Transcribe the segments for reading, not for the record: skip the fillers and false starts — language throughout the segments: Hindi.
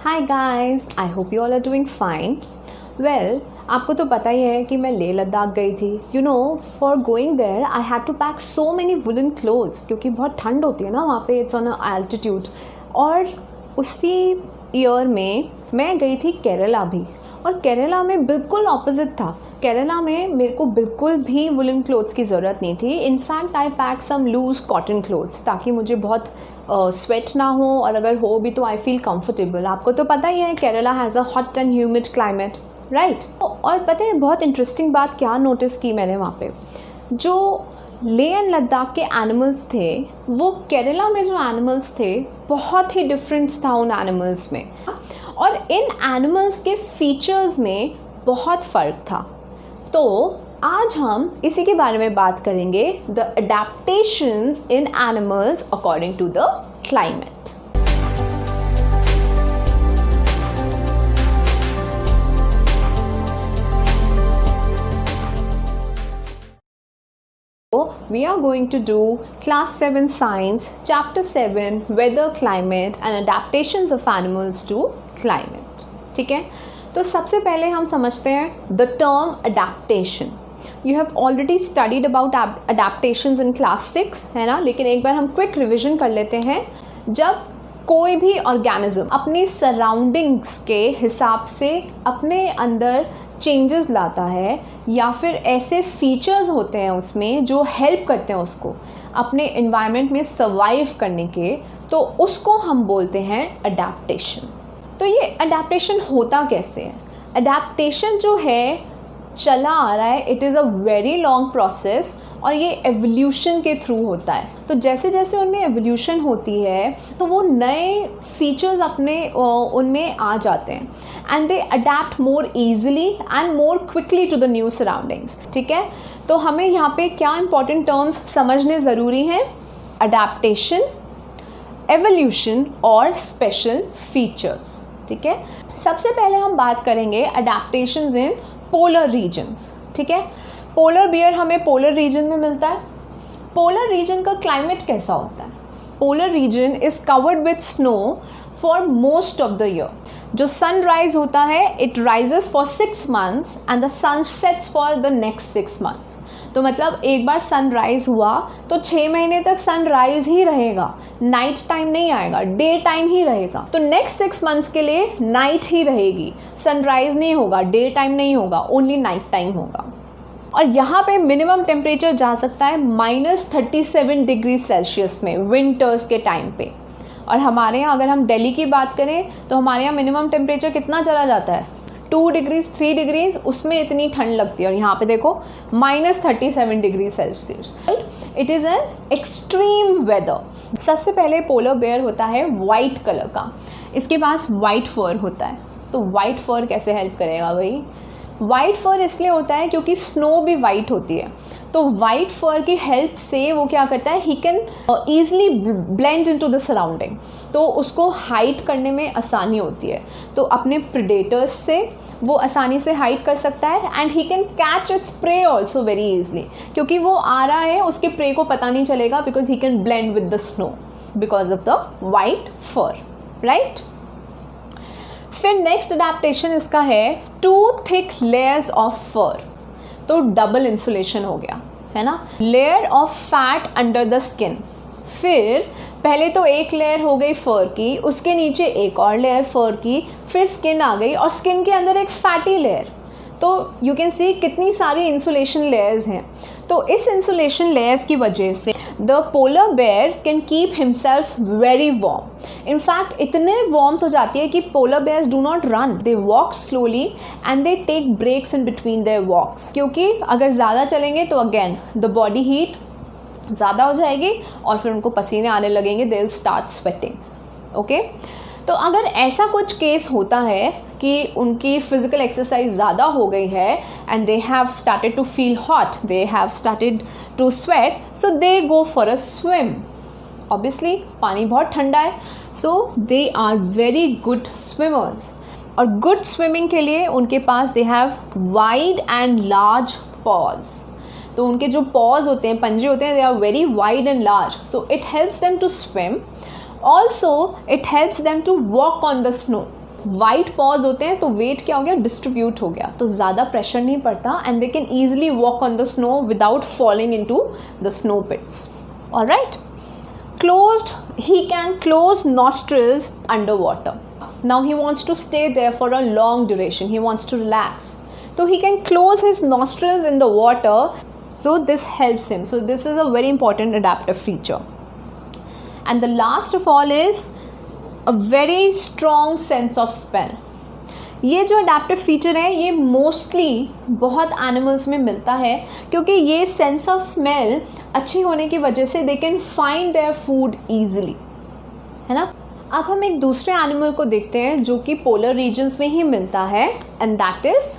Hi guys, I hope you all are doing fine. Well, आपको तो पता ही है कि मैं लेह लद्दाख गई थी। You know, for going there I had to pack so many woollen clothes क्योंकि बहुत ठंड होती है ना वहाँ पे, इट्स ऑन अ एल्टीट्यूड। और उसी ईयर में मैं गई थी केरला भी, और केरला में बिल्कुल ऑपोजिट था। केरला में मेरे को बिल्कुल भी वुलन क्लोथ्स की ज़रूरत नहीं थी। In fact I pack some loose cotton clothes ताकि मुझे बहुत स्वेट ना हो, और अगर हो भी तो आई फील कंफर्टेबल। आपको तो पता ही है Kerala has a hot and humid climate, right. और पता है बहुत इंटरेस्टिंग बात क्या नोटिस की मैंने वहाँ पे, जो लेह एंड लद्दाख के एनिमल्स थे वो केरला में जो एनिमल्स थे बहुत ही डिफरेंस था उन एनिमल्स में, और इन एनिमल्स के फीचर्स में बहुत फ़र्क था। तो आज हम इसी के बारे में बात करेंगे, the adaptations in animals according to the climate. We are going to do class 7 science chapter 7 weather climate and adaptations of animals to climate। ठीक है, तो सबसे पहले हम समझते हैं the term adaptation। You have already studied about adaptations in class 6 है ना, लेकिन एक बार हम क्विक रिविजन कर लेते हैं। जब कोई भी ऑर्गेनिज्म अपनी सराउंडिंग्स के हिसाब से अपने अंदर चेंजेस लाता है, या फिर ऐसे फीचर्स होते हैं उसमें जो हेल्प करते हैं उसको अपने एनवायरनमेंट में सर्वाइव करने के, तो उसको हम बोलते हैं अडेप्टेशन। तो ये अडेप्टेशन होता कैसे है? अडेप्टेशन जो है चला आ रहा है, it is a very long process, और ये एवोल्यूशन के थ्रू होता है। तो जैसे जैसे उनमें एवोल्यूशन होती है तो वो नए फीचर्स अपने उनमें आ जाते हैं, and they adapt more easily and more quickly to the new surroundings. ठीक है, तो हमें यहाँ पे क्या इंपॉर्टेंट टर्म्स समझने ज़रूरी हैं? अडेप्टेशन, एवोल्यूशन और स्पेशल फीचर्स। ठीक है, सबसे पहले हम बात करेंगे अडेप्टेशंस इन पोलर रीजन्स। ठीक है, पोलर बियर हमें पोलर रीजन में मिलता है। पोलर रीजन का क्लाइमेट कैसा होता है? Polar region is covered with snow for most of the year. जो सनराइज होता है, it rises for 6 months and the sun sets for the next 6 months। तो मतलब एक बार सनराइज हुआ तो 6 महीने तक सनराइज ही रहेगा, नाइट टाइम नहीं आएगा, डे टाइम ही रहेगा। तो नेक्स्ट 6 months के लिए नाइट ही रहेगी, सनराइज नहीं होगा, डे टाइम नहीं होगा, ओनली नाइट टाइम होगा। और यहाँ पे मिनिमम टेम्परेचर जा सकता है -37 डिग्री सेल्सियस में विंटर्स के टाइम पे। और हमारे यहाँ अगर हम दिल्ली की बात करें तो हमारे यहाँ मिनिमम टेम्परेचर कितना चला जाता है? 2 डिग्रीज 3 डिग्रीज, उसमें इतनी ठंड लगती है। और यहाँ पे देखो -37 degree Celsius. It is an extreme weather. सबसे पहले पोलर बेयर होता है वाइट कलर का, इसके पास वाइट फर होता है। तो वाइट फर कैसे हेल्प करेगा भाई? वाइट फर इसलिए होता है क्योंकि स्नो भी वाइट होती है। तो वाइट फर की हेल्प से वो क्या करता है, he can easily blend into the surrounding, तो उसको हाइड करने में आसानी होती है। तो अपने प्रेडेटर्स से वो आसानी से हाइड कर सकता है, and he can catch its prey also very easily, क्योंकि वो आ रहा है उसके प्रे को पता नहीं चलेगा, because he can blend with the snow because of the white fur, right. फिर नेक्स्ट अडेप्टेशन इसका है 2 थिक लेयर्स ऑफ फर। तो डबल इंसुलेशन हो गया, है ना। Layer of fat under the skin. फिर पहले तो एक लेयर हो गई फर की, उसके नीचे एक और लेयर फर की, फिर स्किन आ गई, और स्किन के अंदर एक फैटी लेयर। तो यू कैन सी कितनी सारी इंसुलेशन लेयर्स हैं। तो इस इंसुलेशन लेयर्स की वजह से the polar bear can keep himself very warm. In fact इतने वार्म हो जाती है कि polar bears do not run, they walk slowly and they take breaks in between their walks, क्योंकि अगर ज़्यादा चलेंगे तो अगेन द बॉडी हीट ज़्यादा हो जाएगी और फिर उनको पसीने आने लगेंगे, they will start sweating. Okay, तो अगर ऐसा कुछ केस होता है कि उनकी फिजिकल एक्सरसाइज ज़्यादा हो गई है and they have started to feel hot, they have started to sweat, so they go for a swim. Obviously पानी बहुत ठंडा है, so they are very good swimmers. और गुड स्विमिंग के लिए उनके पास they have wide and large paws. तो उनके जो पॉज होते हैं, पंजे होते हैं, they are very wide and large, so it helps them to swim. Also, it helps them to walk on the snow. White pause होते हैं तो वेट क्या हो गया, डिस्ट्रीब्यूट हो गया, तो ज़्यादा प्रेशर नहीं पड़ता and they can easily walk on the snow without falling into the snow pits. Alright. Closed, he can close nostrils underwater. Now he wants to stay there for a long duration. He wants to relax. So he can close his nostrils in the water. So this helps him. So this is a very important adaptive feature. And the last of all is a very strong sense of smell. ये जो अडेप्टिव फीचर है ये मोस्टली बहुत एनिमल्स में मिलता है क्योंकि ये सेंस ऑफ स्मेल अच्छी होने की वजह से they can find their food easily, है ना. अब हम एक दूसरे एनिमल को देखते हैं जो कि पोलर रीजन्स में ही मिलता है and that is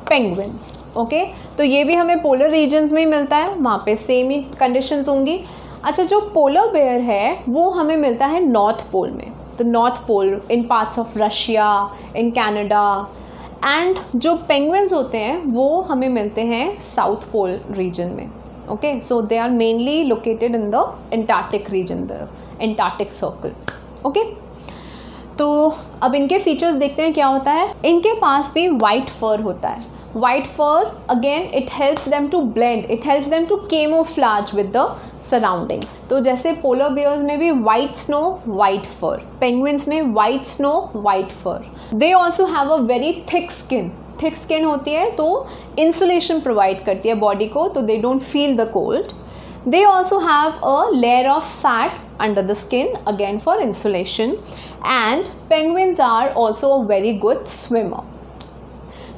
penguins. Okay, तो ये भी हमें पोलर रीजन्स में ही मिलता है, वहाँ पे सेम ही कंडीशंस होंगी. अच्छा, जो पोलर बेयर है वो हमें मिलता है नॉर्थ पोल में, the North Pole, in parts of Russia, in Canada, and जो penguins होते हैं वो हमें मिलते हैं South Pole region में. Okay, so they are mainly located in the Antarctic region, the Antarctic Circle. Okay, तो अब इनके फीचर्स देखते हैं क्या होता है. इनके पास भी वाइट फर होता है. White fur again it helps them to blend, it helps them to camouflage with the surroundings. तो जैसे पोलर बियर्स में भी white snow white fur, penguins में white snow white fur. They also have a very thick skin. Thick skin होती है तो इंसुलेशन प्रोवाइड करती है बॉडी को, तो they don't feel the cold. They also have a layer of fat under the skin again for insulation, and penguins are also a very good swimmer.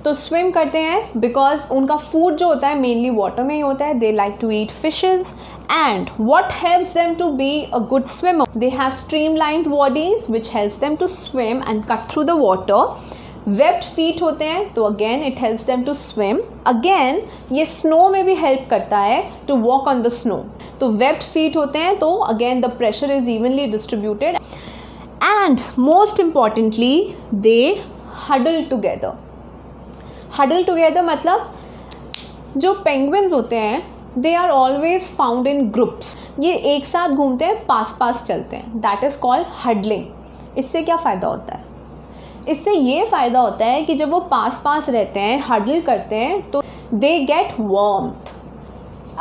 तो स्विम करते हैं बिकॉज उनका फूड जो होता है मेनली वाटर में ही होता है. They like to eat fishes and what helps them to be a good swimmer, they have streamlined bodies which helps them to swim and cut through the water. Webbed feet होते हैं तो again it helps them to swim. Again ये स्नो में भी हेल्प करता है to walk on the snow. तो वेब्ड फीट होते हैं तो again the pressure is evenly distributed and most importantly they huddle together. Huddle together मतलब जो पेंगुइन्स होते हैं they are always found in groups. ये एक साथ घूमते हैं, पास पास चलते हैं, दैट इज़ कॉल्ड हडलिंग. इससे क्या फ़ायदा होता है? इससे ये फ़ायदा होता है कि जब वो पास पास रहते हैं, हडल करते हैं, तो दे गेट वार्मथ.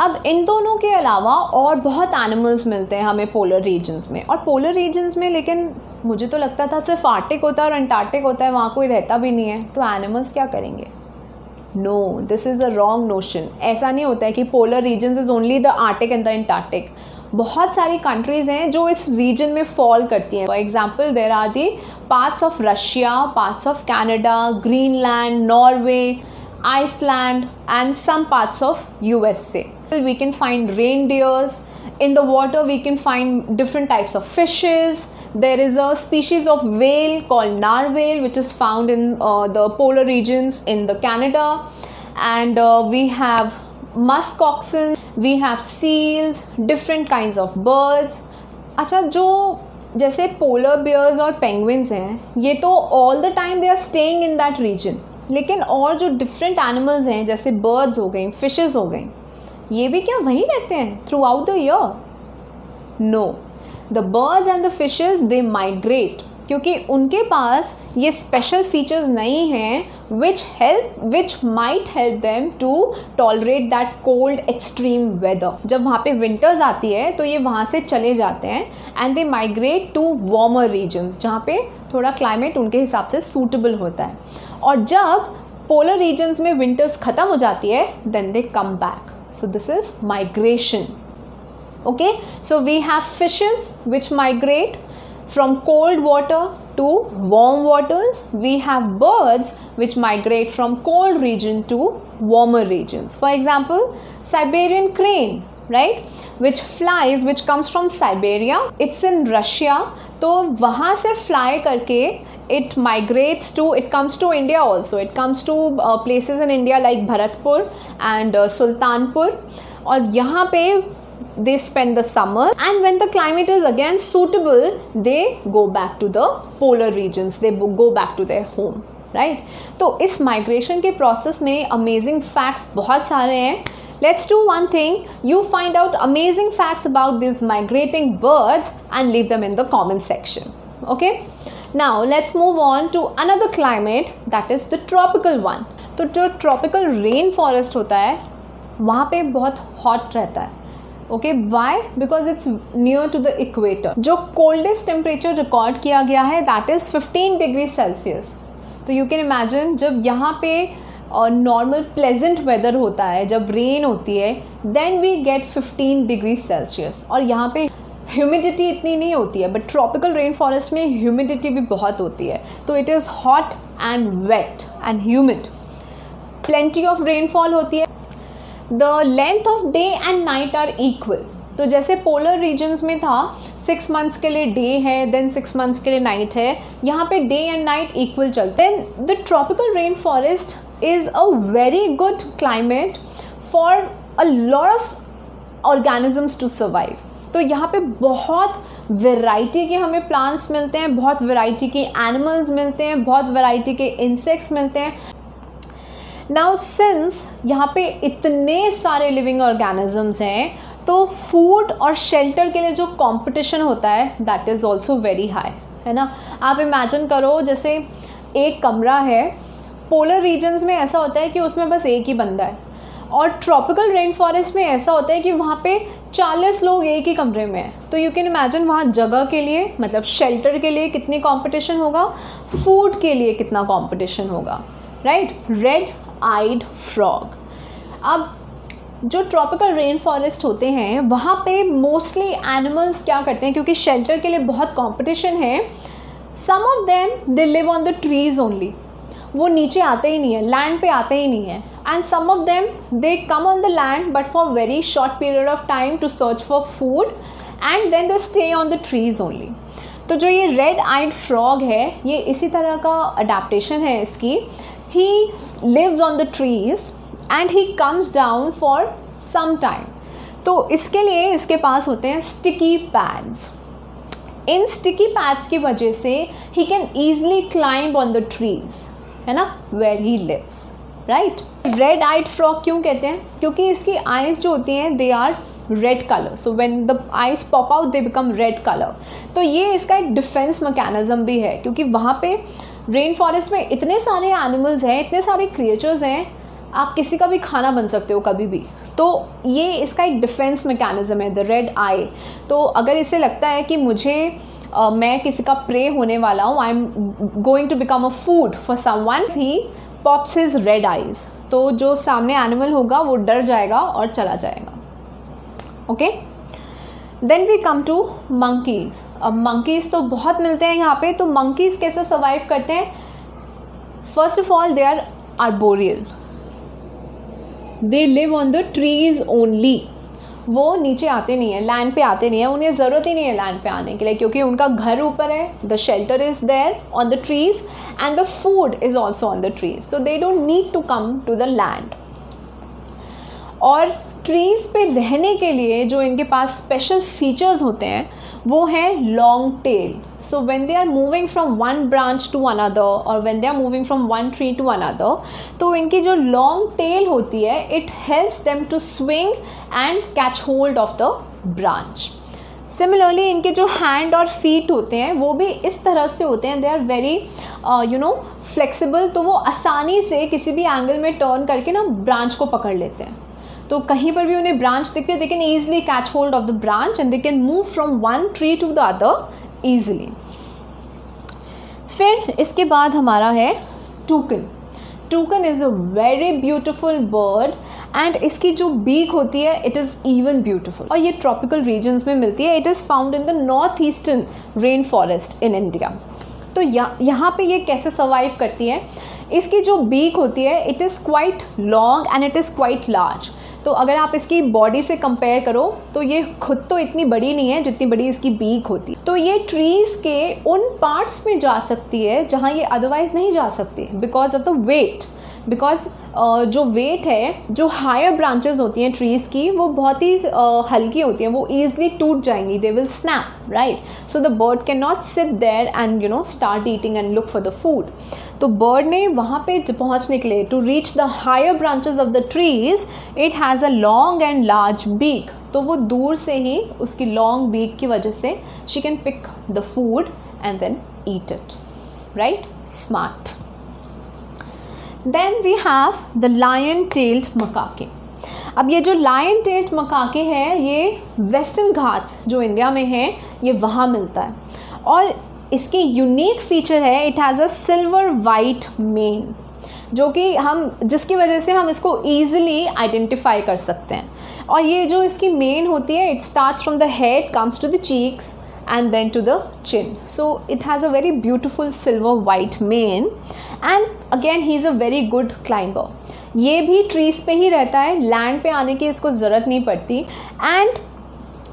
अब इन दोनों के अलावा और बहुत एनिमल्स मिलते हैं हमें पोलर रीजन्स में. और पोलर रीजन्स में लेकिन मुझे तो लगता था सिर्फ आर्टिक होता है और अंटार्कटिक होता है, वहाँ कोई रहता भी नहीं है, तो एनिमल्स क्या करेंगे? No, this is a wrong notion. ऐसा नहीं होता है कि polar regions is only the Arctic and the Antarctic. बहुत सारी कंट्रीज़ हैं जो इस रीजन में फॉल करती हैं. For example there are the parts of Russia, parts of Canada, Greenland, Norway, Iceland, and some parts of USA. We can find reindeers. In the water we can find different types of fishes. There is a species of whale called narwhal which is found in the polar regions in the Canada, and we have musk oxen, we have seals, different kinds of birds. अच्छा, जो जैसे पोलर बियर्स और पेंगुइन्स हैं ये तो all the time they are staying in that region, लेकिन और जो डिफरेंट एनिमल्स हैं जैसे बर्ड्स हो गई, फिशेस हो गई, ये भी क्या वहीं रहते हैं throughout the year? No, the birds and the fishes they migrate, क्योंकि उनके पास ये स्पेशल फीचर्स नहीं हैं which might help them to tolerate that cold extreme weather. जब वहाँ पे विंटर्स आती है तो ये वहाँ से चले जाते हैं and they migrate to warmer regions जहाँ पे थोड़ा क्लाइमेट उनके हिसाब से सूटेबल होता है. और जब पोलर रीजन्स में विंटर्स ख़त्म हो जाती है then they come back. So this is migration. Okay, so we have fishes which migrate from cold water to warm waters. We have birds which migrate from cold region to warmer regions. For example, Siberian crane, right, which flies, which comes from Siberia. It's in Russia. तो वहाँ से fly करके it migrates to, it comes to India also. It comes to places in India like Bharatpur and Sultanpur. और यहाँ पे they spend the summer, and when the climate is again suitable they go back to the polar regions, they go back to their home, right? तो इस migration के process में amazing facts बहुत सारे हैं. Let's do one thing, you find out amazing facts about these migrating birds and leave them in the comment section. Okay, now let's move on to another climate, that is the tropical one. तो जो ट्रॉपिकल रेन फॉरेस्ट होता है वहाँ पे बहुत हॉट रहता है. Okay, why? Because it's near to the equator. जो कोल्डेस्ट टेम्परेचर रिकॉर्ड किया गया है दैट इज़ 15 डिग्री सेल्सियस. तो यू कैन इमेजिन जब यहाँ पे नॉर्मल प्लेजेंट वेदर होता है, जब रेन होती है, then we get 15 degree Celsius. और यहाँ पे ह्यूमिडिटी इतनी नहीं होती है, बट ट्रॉपिकल रेन फॉरेस्ट में ह्यूमिडिटी भी बहुत होती है. तो it is hot and wet and humid. Plenty of rainfall होती है. The length of day and night are equal. तो जैसे पोलर रीजन्स में था 6 मंथ्स के लिए डे है, देन 6 मंथ्स के लिए नाइट है, यहाँ पे डे एंड नाइट इक्वल चलते हैं. The tropical rain forest is a very good climate for a lot of organisms to survive. तो यहाँ पे बहुत वैरायटी के हमें प्लांट्स मिलते हैं, बहुत वैरायटी के एनिमल्स मिलते हैं, बहुत वैरायटी के इंसेक्ट्स मिलते हैं. नाउ सिंस यहाँ पे इतने सारे लिविंग ऑर्गेनिजम्स हैं, तो फूड और शेल्टर के लिए जो कंपटीशन होता है that is also very high, है ना. आप इमेजिन करो जैसे एक कमरा है, पोलर रीजन्स में ऐसा होता है कि उसमें बस एक ही बंदा है, और ट्रॉपिकल रेन फॉरेस्ट में ऐसा होता है कि वहाँ पे 40 लोग एक ही कमरे में हैं. तो यू कैन इमेजिन वहाँ जगह के लिए, मतलब शेल्टर के लिए कितनी कंपटीशन होगा, फूड के लिए कितना कंपटीशन होगा, राइट. Red eyed frog. अब जो ट्रॉपिकल रेन फॉरेस्ट होते हैं वहाँ पे मोस्टली एनिमल्स क्या करते हैं, क्योंकि शेल्टर के लिए बहुत कंपटीशन है, some of them they live on the trees only. वो नीचे आते ही नहीं है, लैंड पे आते ही नहीं है. And some of them they come on the land but for very short period of time to search for food and then they stay on the trees only. तो जो ये रेड आइड फ्रॉग है, ये इसी तरह का अडेप्टेशन है इसकी. He lives on the trees and he comes down for some time. तो इसके लिए इसके पास होते हैं sticky pads. इन sticky pads की वजह से he can easily climb on the trees, है ना, where he lives, right? Red eyed frog क्यों कहते हैं? क्योंकि इसकी eyes जो होती हैं they are red color. So when the eyes pop out they become red color. तो ये इसका एक डिफेंस मैकेनिज्म भी है, क्योंकि वहाँ पे रेन फॉरेस्ट में इतने सारे एनिमल्स हैं, इतने सारे क्रिएचर्स हैं, आप किसी का भी खाना बन सकते हो कभी भी. तो ये इसका एक डिफेंस मैकेनिज्म है, द रेड आई. तो अगर इसे लगता है कि मुझे मैं किसी का प्रे होने वाला हूँ, I am going to become a food for someone, he pops his red eyes. तो जो सामने एनिमल होगा वो डर जाएगा और चला जाएगा. Okay, then we come to monkeys. अब मंकीज़ तो बहुत मिलते हैं यहाँ पे. तो मंकीज़ कैसे सर्वाइव करते हैं? First of all they are arboreal. They live on the trees only. वो नीचे आते नहीं है, लैंड पे आते नहीं है, उन्हें ज़रूरत ही नहीं है लैंड पे आने के लिए, क्योंकि उनका घर ऊपर है. The shelter is there on the trees and the food is also on the trees. So they don't need to come to the land. और ट्रीज़ पे रहने के लिए जो इनके पास स्पेशल फीचर्स होते हैं वो हैं long tail. So when they are moving from one branch to another और when they are moving from one tree to another, तो इनकी जो लॉन्ग टेल होती है it helps them to swing and catch hold of the branch. Similarly इनके जो हैंड और फीट होते हैं वो भी इस तरह से होते हैं, दे आर वेरी फ्लेक्सिबल. तो वो आसानी से किसी भी एंगल में टर्न करके ना ब्रांच को पकड़ लेते हैं. तो कहीं पर भी उन्हें ब्रांच दिखते हैं, they can easily catch hold of the branch and they can move from one tree to the other easily. फिर इसके बाद हमारा है toucan. Toucan is a very beautiful bird and इसकी जो बीक होती है इट इज़ इवन ब्यूटिफुल. और ये ट्रॉपिकल रीजन्स में मिलती है. It is found in the north eastern rain forest in India. तो यहाँ पे ये कैसे सर्वाइव करती है? इसकी जो बीक होती है it is quite long and it is quite large. तो अगर आप इसकी बॉडी से कंपेयर करो तो ये खुद तो इतनी बड़ी नहीं है जितनी बड़ी इसकी बीक होती है. तो ये ट्रीज़ के उन पार्ट्स में जा सकती है जहाँ ये अदरवाइज़ नहीं जा सकती because of the weight. Because जो वेट है, जो हायर ब्रांचेस होती हैं ट्रीज़ की वो बहुत ही हल्की होती हैं, वो ईजिली टूट जाएंगी, they will snap, right. So the bird can not sit there and start eating and look for the food. तो बर्ड ने वहाँ पे पहुँचने के लिए to reach the higher branches of the trees it has a long and large beak. तो वो दूर से ही उसकी लॉन्ग बीक की वजह से she can pick the food and then eat it, right? Smart. Then we have the lion-tailed macaque. अब ये जो lion-tailed macaque है ये वेस्टर्न घाट्स जो इंडिया में है ये वहाँ मिलता है और इसकी यूनिक फीचर है it has a silver white main जो कि जिसकी वजह से हम इसको ईजिली आइडेंटिफाई कर सकते हैं। और ये जो इसकी मेन होती है it starts from the head comes to the cheeks and then to the chin. So it has a very beautiful silver white mane and again he is a very good climber. ये भी ट्रीज़ पे ही रहता है, लैंड पे आने की इसको ज़रूरत नहीं पड़ती एंड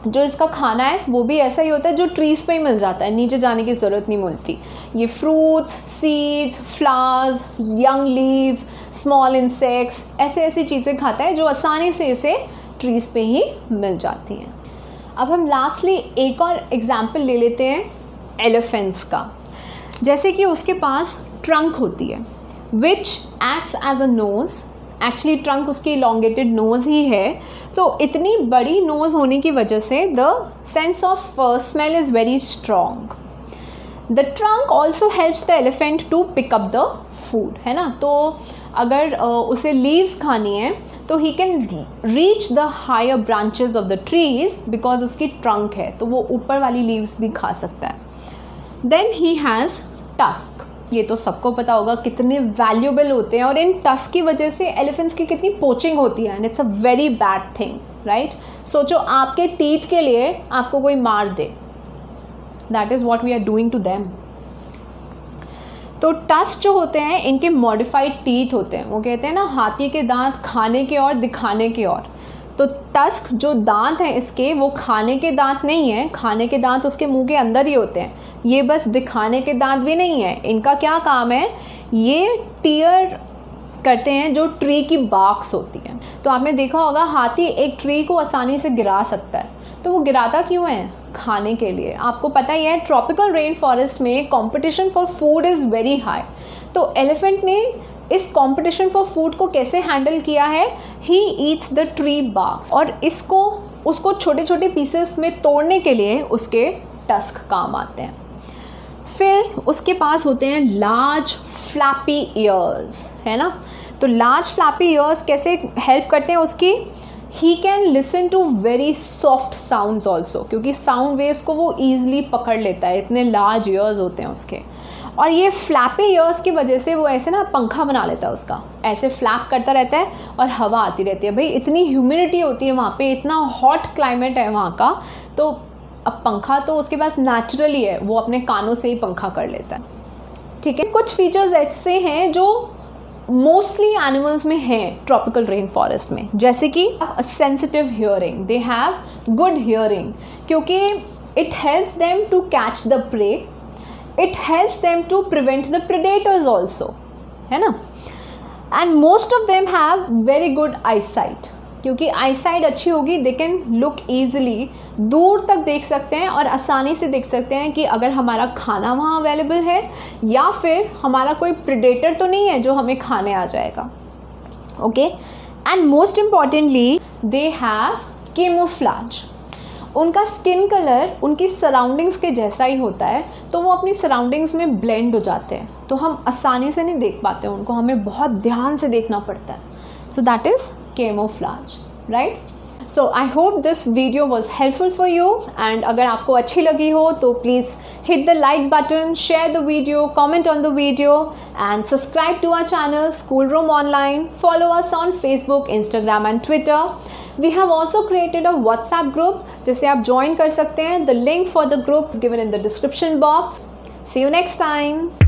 जो इसका खाना है वो भी ऐसा ही होता है जो ट्रीज़ पे ही मिल जाता है, नीचे जाने की ज़रूरत नहीं मिलती। ये fruits, seeds, flowers, young leaves, small insects ऐसी चीज़ें खाता है जो आसानी से इसे ट्रीज़ पे ही मिल जाती हैं। अब हम लास्टली एक और एग्जाम्पल ले लेते हैं एलिफेंट्स का। जैसे कि उसके पास ट्रंक होती है which acts as a nose, actually trunk उसकी इलोंगेटेड नोज़ ही है, तो इतनी बड़ी नोज़ होने की वजह से the sense of smell is very strong. The trunk also helps the elephant to pick up the food, है ना। तो अगर उसे लीव्स खानी है तो he can reach the higher branches of the trees because उसकी ट्रंक है तो वो ऊपर वाली लीव्स भी खा सकता है। देन ही हैज़ टस्क, ये तो सबको पता होगा कितने वैल्यूएबल होते हैं और इन टस्क की वजह से एलिफेंट्स की कितनी पोचिंग होती है and it's a very bad thing, right. सोचो आपके टीथ के लिए आपको कोई मार दे, that is what we are doing to them. तो टस्क जो होते हैं इनके मॉडिफाइड टीथ होते हैं, वो कहते हैं ना हाथी के दांत खाने के और दिखाने के और, तो टस्क जो दांत हैं इसके वो खाने के दांत नहीं हैं, खाने के दांत उसके मुंह के अंदर ही होते हैं। ये बस दिखाने के दांत भी नहीं है, इनका क्या काम है, ये टीयर करते हैं जो ट्री की बार्क्स होती है। तो आपने देखा होगा हाथी एक ट्री को आसानी से गिरा सकता है, तो वो गिराता क्यों है, खाने के लिए। आपको पता ही है ट्रॉपिकल रेन फॉरेस्ट में competition for food is very high, तो एलिफेंट ने इस कंपटीशन फॉर फूड को कैसे हैंडल किया है, he eats the tree barks और उसको छोटे छोटे पीसेस में तोड़ने के लिए उसके टस्क काम आते हैं। फिर उसके पास होते हैं लार्ज फ्लैपी ईयर्स, है ना। तो लार्ज फ्लैपी ईयर्स कैसे हेल्प करते हैं उसकी, he can listen to very soft sounds also, क्योंकि साउंड वेव्स को वो ईजिली पकड़ लेता है, इतने लार्ज ईयर्स होते हैं उसके। और ये फ्लैपी ईयर्स की वजह से वो ऐसे ना पंखा बना लेता है उसका, ऐसे फ्लैप करता रहता है और हवा आती रहती है। भाई इतनी ह्यूमिडिटी होती है वहाँ पे, इतना हॉट क्लाइमेट है वहाँ का, तो अब पंखा तो उसके पास नेचुरली है, वो अपने कानों से ही पंखा कर लेता है, ठीक है। कुछ फीचर्स ऐसे हैं जो मोस्टली एनिमल्स में हैं ट्रॉपिकल रेन फॉरेस्ट में, जैसे कि sensitive hearing, they have good hearing क्योंकि it helps them to catch the prey, it helps them to prevent the predators also, है ना। And most of them have very good eyesight, क्योंकि आईसाइट अच्छी होगी दे कैन लुक ईजिली, दूर तक देख सकते हैं और आसानी से देख सकते हैं कि अगर हमारा खाना वहाँ अवेलेबल है या फिर हमारा कोई प्रेडेटर तो नहीं है जो हमें खाने आ जाएगा, okay. And most importantly they have camouflage, उनका स्किन कलर उनकी सराउंडिंग्स के जैसा ही होता है, तो वो अपनी सराउंडिंग्स में ब्लेंड हो जाते हैं, तो हम आसानी से नहीं देख पाते उनको, हमें बहुत ध्यान से देखना पड़ता है। So that is camouflage, right. So I hope this video was helpful for you and अगर आपको अच्छी लगी हो तो please hit the like button, share the video, comment on the video and subscribe to our channel school room online, follow us on Facebook, Instagram and Twitter. We have also created a WhatsApp group जिसे आप ज्वाइन कर सकते हैं। The link for the group is given in the description box. See you next time.